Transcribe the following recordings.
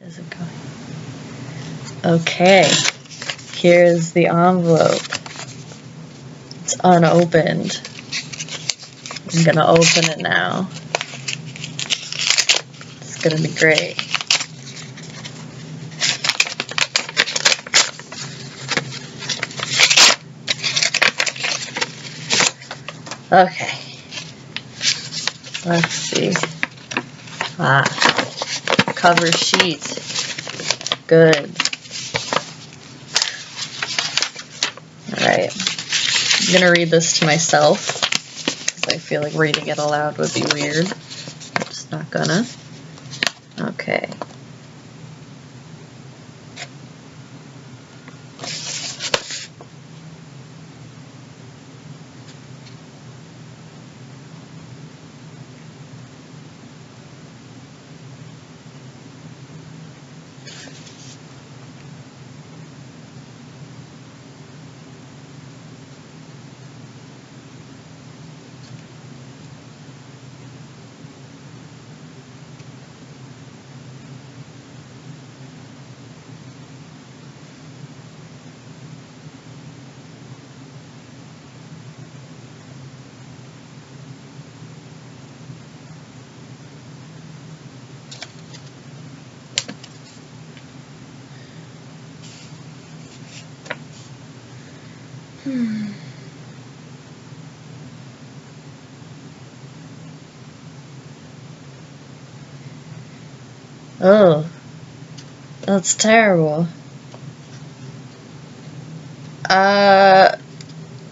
Is it going? Okay, here's the envelope. It's unopened. I'm gonna open it now. It's gonna be great. Okay. Let's see. Cover sheet. Good. Alright. I'm gonna read this to myself, because I feel like reading it aloud would be weird. I'm just not gonna. Okay. Oh, that's terrible.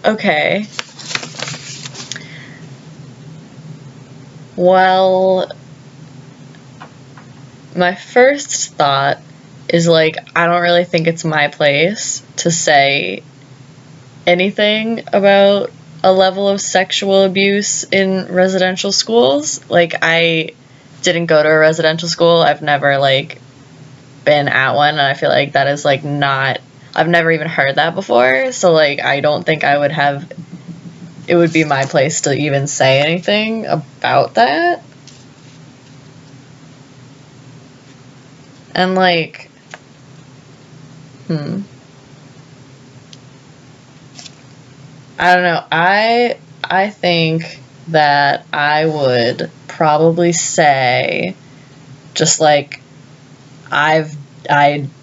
Okay. Well, my first thought is like, I don't really think it's my place to say anything about a level of sexual abuse in residential schools. Like, I didn't go to a residential school. I've never, like, been at one, and I feel like that is, like, not... I've never even heard that before, so, like, I don't think I would have... It would be my place to even say anything about that. And, like... I don't know. I think that I would probably say just like I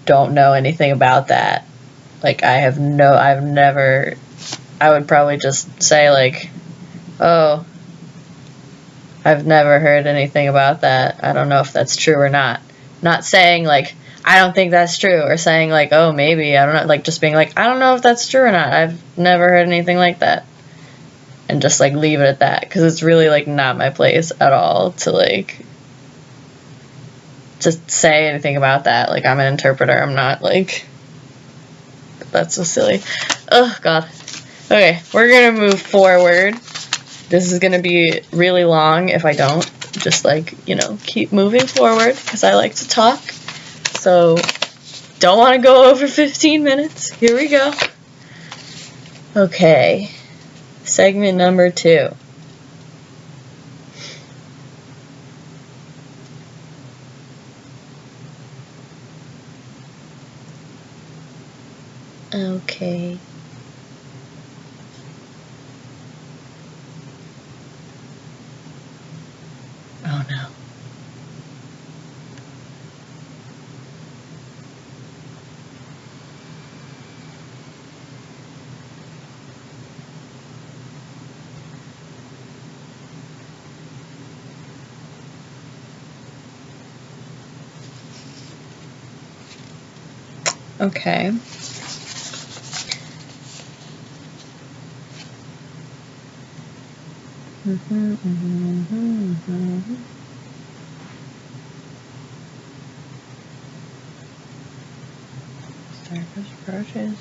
don't know anything about that. Like I would probably just say like, oh, I've never heard anything about that. I don't know if that's true or not. Not saying like I don't think that's true, or saying like, oh, maybe, I don't know, like just being like, I don't know if that's true or not. I've never heard anything like that. And just like leave it at that, because it's really like not my place at all to like just say anything about that. Like I'm an interpreter, I'm not like, that's so silly. Oh god. Okay, we're gonna move forward. This is gonna be really long if I don't just like, you know, keep moving forward, because I like to talk. So don't want to go over 15 minutes. Here we go. Okay. Segment number 2. Okay. Oh no. Okay. Therapist approaches.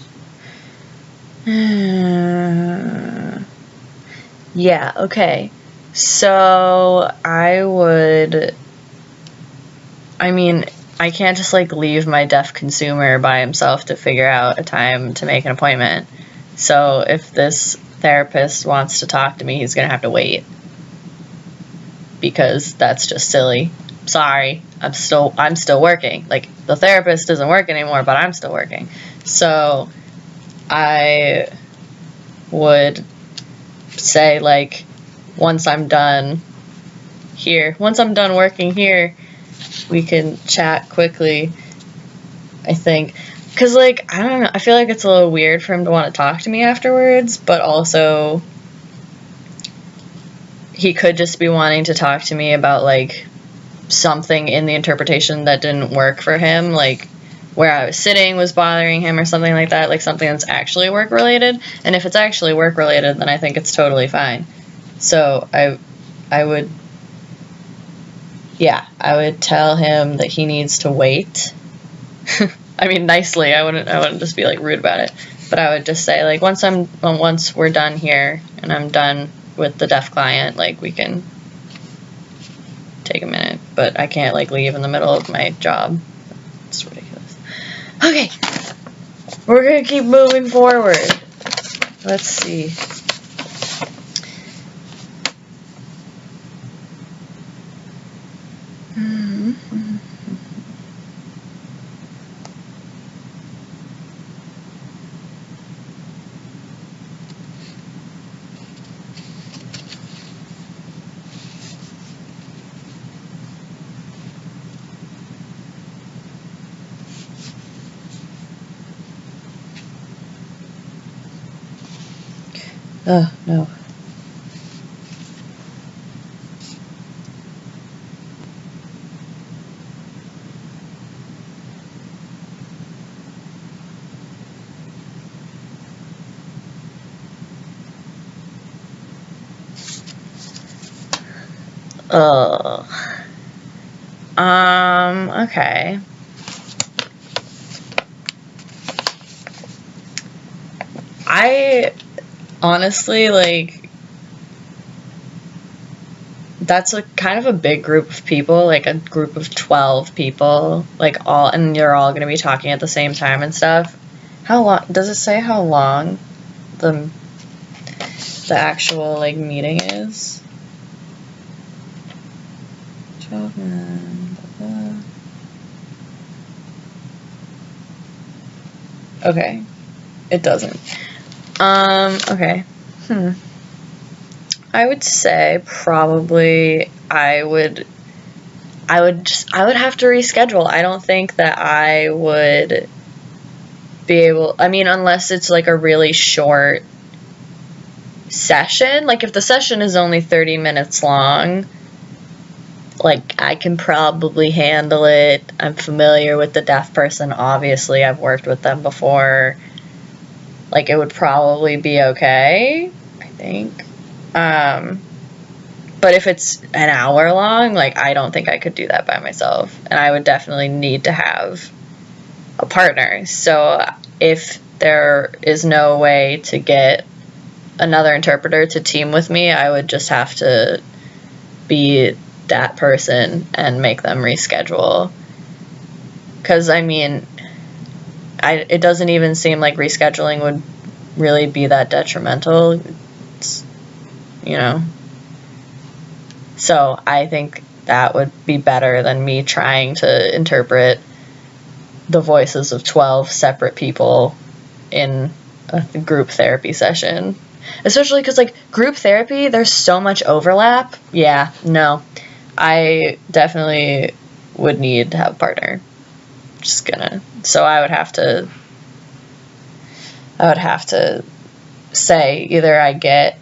Yeah, okay. So I mean, I can't just like leave my deaf consumer by himself to figure out a time to make an appointment. So if this therapist wants to talk to me, he's gonna have to wait, because that's just silly. sorry, I'm still working. Like, the therapist doesn't work anymore, but I'm still working. So I would say, like, once I'm done working here, we can chat quickly, I think. Because, like, I don't know, I feel like it's a little weird for him to want to talk to me afterwards, but also he could just be wanting to talk to me about, like, something in the interpretation that didn't work for him, like where I was sitting was bothering him or something like that, like something that's actually work related. And if it's actually work related, then I think it's totally fine. So I would tell him that he needs to wait. I mean, nicely. I wouldn't just be like rude about it, but I would just say, like, once we're done here and I'm done with the deaf client, like, we can take a minute, but I can't, like, leave in the middle of my job. It's ridiculous. Okay, we're gonna keep moving forward. Let's see. Oh, no. Okay. I honestly, like, that's a kind of a big group of people, like a group of 12 people, like, and you're all going to be talking at the same time and stuff. How long, does it say how long the actual, like, meeting is? 12 minutes. Okay. It doesn't. Okay. I would say probably I would have to reschedule. I don't think that I would be able, I mean, unless it's like a really short session. Like, if the session is only 30 minutes long, like, I can probably handle it. I'm familiar with the deaf person, obviously. I've worked with them before. Like, it would probably be okay, I think. But if it's an hour long, like, I don't think I could do that by myself. And I would definitely need to have a partner. So if there is no way to get another interpreter to team with me, I would just have to be that person and make them reschedule. Because, I mean, it doesn't even seem like rescheduling would really be that detrimental. It's, you know. So I think that would be better than me trying to interpret the voices of 12 separate people in a group therapy session. Especially because, like, group therapy, there's so much overlap. Yeah, no. I definitely would need to have a partner. Just gonna. So I would have to say either I get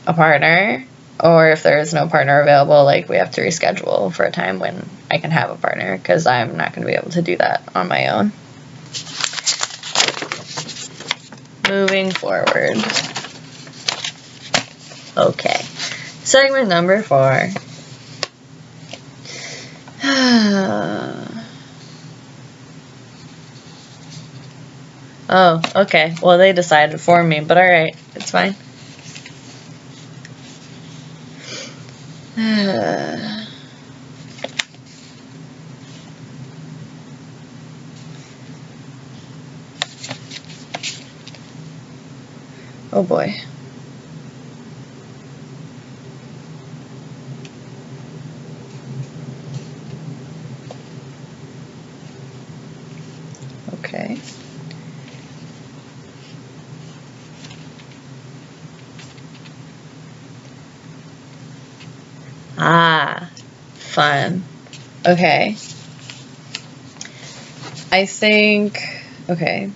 a partner, or if there is no partner available, like, we have to reschedule for a time when I can have a partner, because I'm not going to be able to do that on my own. Moving forward. Okay. Segment number 4. Oh, okay. Well, they decided for me, but alright. It's fine. Oh boy. Okay. Ah, fun. Okay. I think, okay.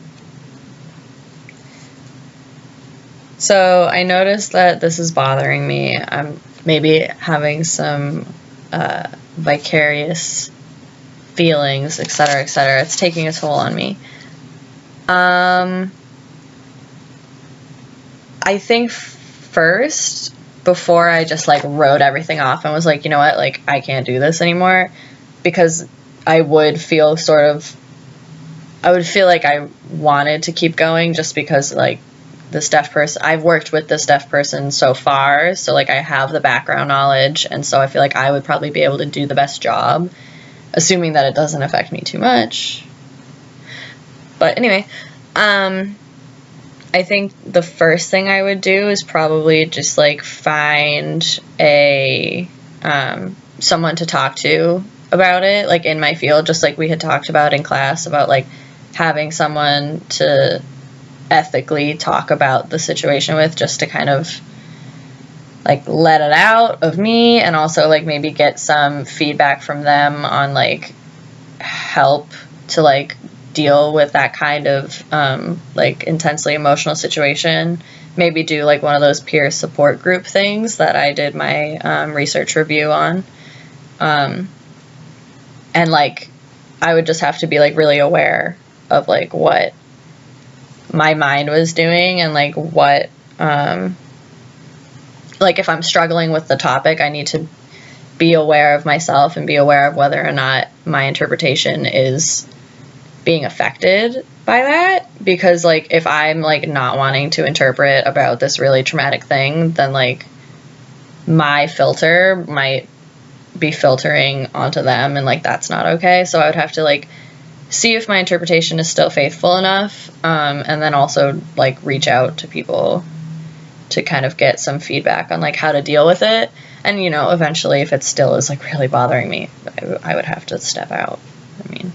So I noticed that this is bothering me. I'm maybe having some vicarious feelings, etc., etc. It's taking a toll on me. I think first, before I just like wrote everything off and was like, you know what, like I can't do this anymore, because I would feel like I wanted to keep going just because like this deaf person, I've worked with this deaf person so far, so like I have the background knowledge, and so I feel like I would probably be able to do the best job, assuming that it doesn't affect me too much. But anyway, I think the first thing I would do is probably just like find a someone to talk to about it, like in my field, just like we had talked about in class, about like having someone to ethically talk about the situation with, just to kind of like let it out of me, and also like maybe get some feedback from them on like help to like deal with that kind of like intensely emotional situation. Maybe do like one of those peer support group things that I did my research review on. And like I would just have to be like really aware of like what my mind was doing, and like what like if I'm struggling with the topic, I need to be aware of myself and be aware of whether or not my interpretation is being affected by that. Because like if I'm like not wanting to interpret about this really traumatic thing, then like my filter might be filtering onto them, and like that's not okay. So I would have to like see if my interpretation is still faithful enough, and then also like reach out to people to kind of get some feedback on like how to deal with it. And you know, eventually if it still is like really bothering me, I would have to step out. I mean,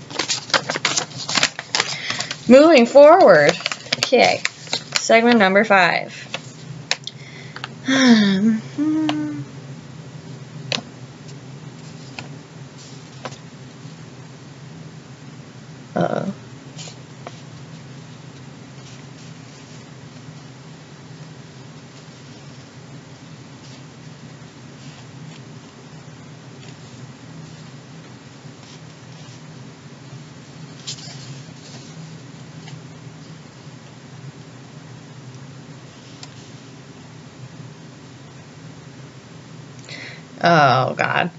moving forward. Okay, segment number 5. Uh-oh. Oh, God.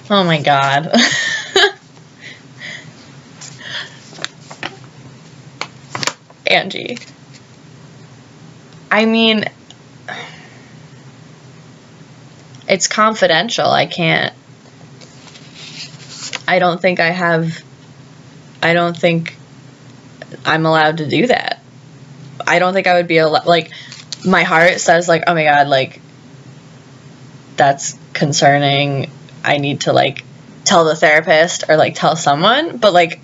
Oh, my God. Angie. I mean, it's confidential. I can't. I don't think I'm allowed to do that. I don't think I would be allowed. Like, my heart says, like, oh my God, like, that's concerning. I need to, like, tell the therapist or, like, tell someone. But, like,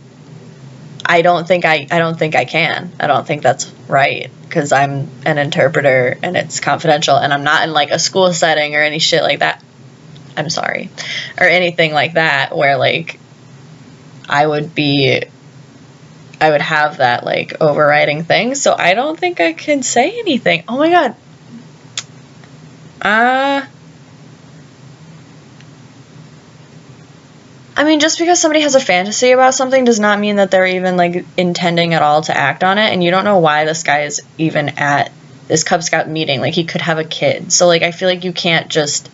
I don't think I can. I don't think that's right, because I'm an interpreter and it's confidential, and I'm not in, like, a school setting or any shit like that. I'm sorry. Or anything like that where, like, I would have that, like, overriding thing. So I don't think I can say anything. Oh my God. I mean, just because somebody has a fantasy about something does not mean that they're even, like, intending at all to act on it. And you don't know why this guy is even at this Cub Scout meeting. Like, he could have a kid. So, like, I feel like you can't just,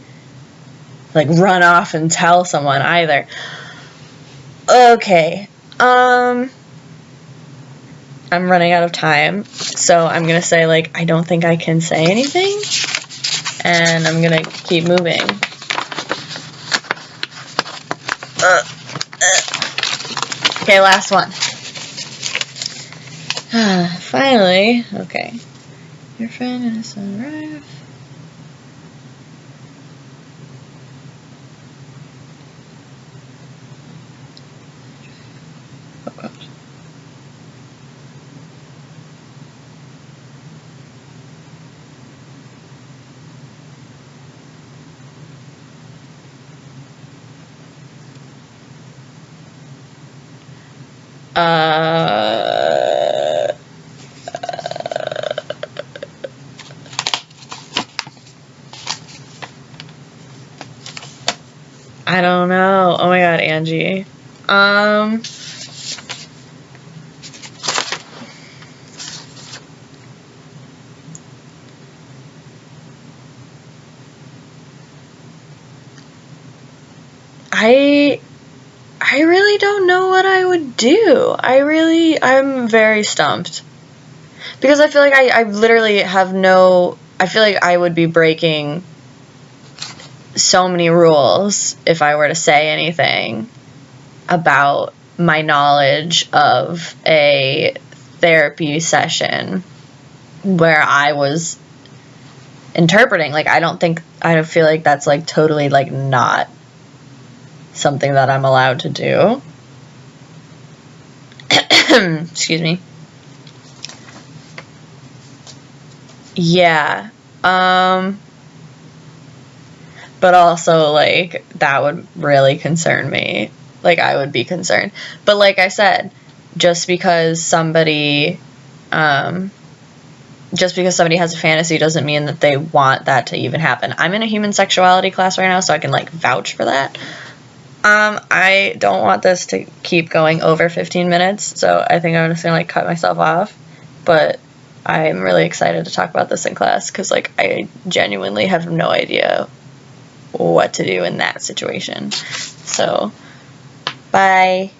like, run off and tell someone either. Okay. I'm running out of time. So I'm going to say, like, I don't think I can say anything. And I'm going to keep moving. Okay, last one. Finally. Okay. Your friend is arrived. I don't know. Oh my god, Angie. I really don't know what I would do. I'm very stumped. Because I feel like I literally have I feel like I would be breaking so many rules if I were to say anything about my knowledge of a therapy session where I was interpreting. Like, I don't feel like that's, like, totally, like, not something that I'm allowed to do. Excuse me. Yeah. But also, like, that would really concern me. Like, I would be concerned. But like I said, just because somebody has a fantasy doesn't mean that they want that to even happen. I'm in a human sexuality class right now, so I can, like, vouch for that. I don't want this to keep going over 15 minutes, so I think I'm just gonna, like, cut myself off. But I'm really excited to talk about this in class, because, like, I genuinely have no idea what to do in that situation. So, bye.